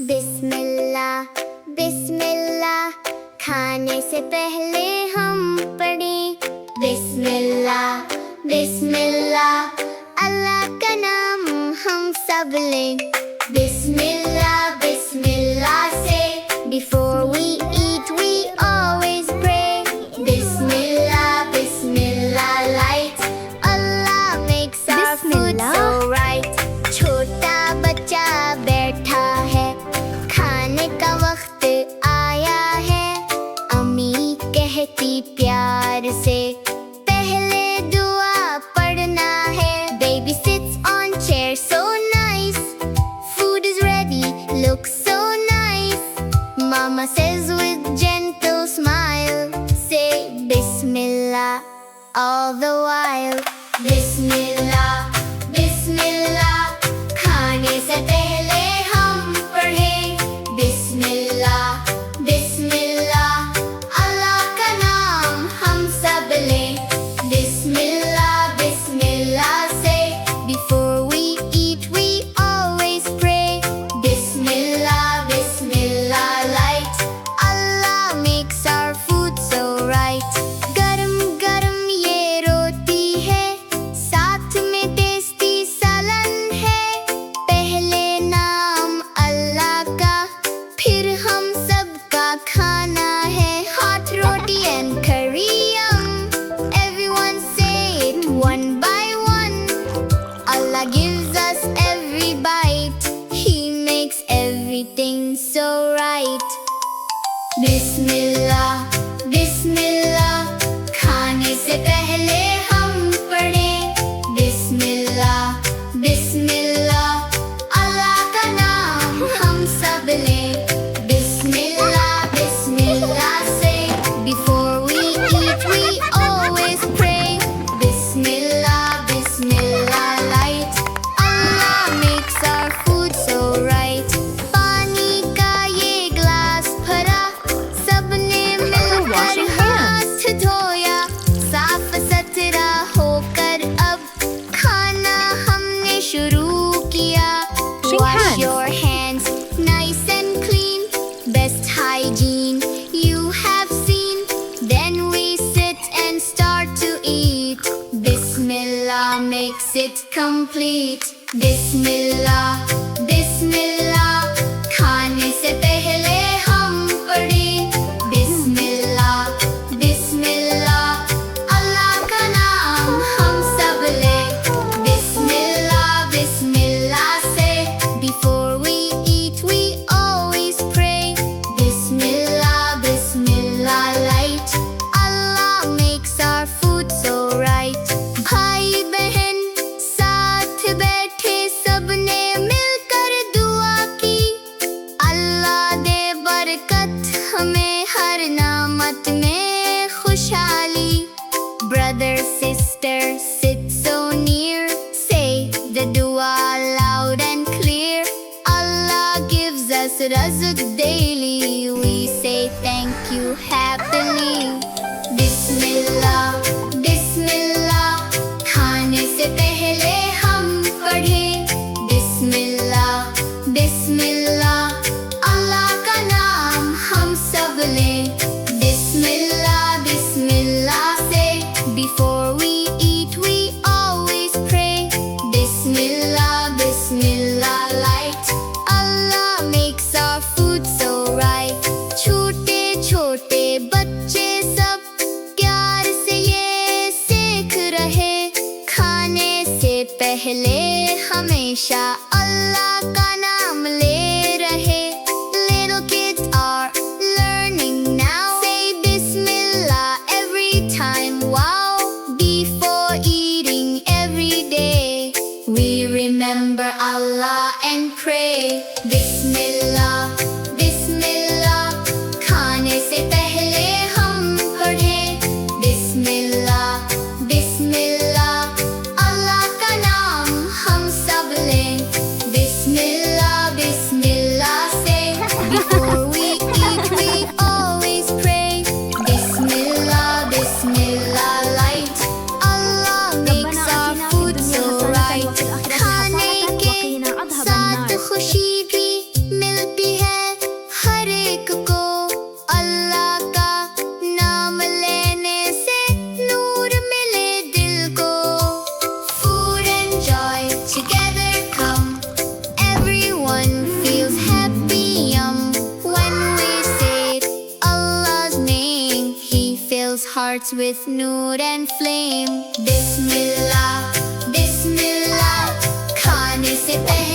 बिस्मिल्लाह बिस्मिल्लाह, खाने से पहले हम पढ़ें। बिस्मिल्लाह बिस्मिल्लाह, अल्लाह का नाम हम सब लें। बिस्मिल्लाह बिस्मिल्लाह से before we eat we always pray। Bismillah Bismillah light, Allah makes our food so right। छोटा बच्चा बैठा है, खाने का वक्त आया है। अम्मी कहती प्यार से, पहले दुआ पढ़ना है। Baby sits on chair so nice, food is ready, looks so nice। Mama says with gentle smile, say Bismillah all the while। Bismillah Bismillah, खाने से पहले हम पढ़ें। बिस्मिल्लाह बिस्मिल्लाह, अल्लाह का नाम हम सब लें। बिस्मिल्लाह बिस्मिल्लाह से before we eat we always pray। Bismillah Bismillah light, Allah makes our food so right। गरम गरम ये रोटी है, साथ में टेस्टी सालन है। पहले नाम अल्लाह का, फिर हम सबका खाना है। Hot roti and curry yum, everyone say it one by one। Allah gives us every bite, He makes everything so right। बिस्मिल्लाह बिस्मिल्लाह, खाने से पहले हम पढ़ें। बिस्मिल्लाह बिस्मिल्लाह, अल्लाह का नाम हम सब लें। बिस्मिल्लाह बिस्मिल्लाह से before we eat we always pray। Bismillah Bismillah light, Allah makes our food so right। पानी का ये ग्लास भरा, सबने मिलकर हाथ धोया। साफ सुथरा होकर अब खाना हमने शुरू किया। Shake Wash hands. your hands nice and clean, best hygiene you have seen। Then we sit and start to eat, Bismillah makes it complete। Bismillah Bismillah, खाने से पहले हम पढ़ें। बिस्मिल्लाह बिस्मिल्लाह, अल्लाह का नाम हम सब लें। बिस्मिल्लाह बिस्मिल्लाह से before we eat we always pray। Bismillah Bismillah light, Allah makes our food so right। भाई बहन साथ बैठे, सबने मिलकर दुआ की। अल्लाह दे बरकत हमें हर नामत में खुशहाली। Brother sister sit so near, say the dua loud and clear। Allah gives us rizq daily, we say thank you happily। बिस्मिल्लाह बिस्मिल्लाह, खाने से पहले हम पढ़ें। बिस्मिल्लाह बिस्मिल्लाह, अल्लाह का नाम हम सब लें। बिस्मिल्लाह बिस्मिल्लाह से before we eat we always pray। Bismillah Bismillah light, Allah makes our food so right। छोटे छोटे बच्चे सब प्यार से ये सीख रहे, खाने से पहले हमेशा अल्लाह का नाम ले रहे। Little kids are learning now, say Bismillah every time, wow। Before eating every day, we remember Allah and pray। Bismillah Bismillah, खाने से पहले हम पढ़ें। बिस्मिल्लाह बिस्मिल्लाह, अल्लाह का नाम हम सब लें। hearts with noor and flame. Bismillah, Bismillah, खाने से पहले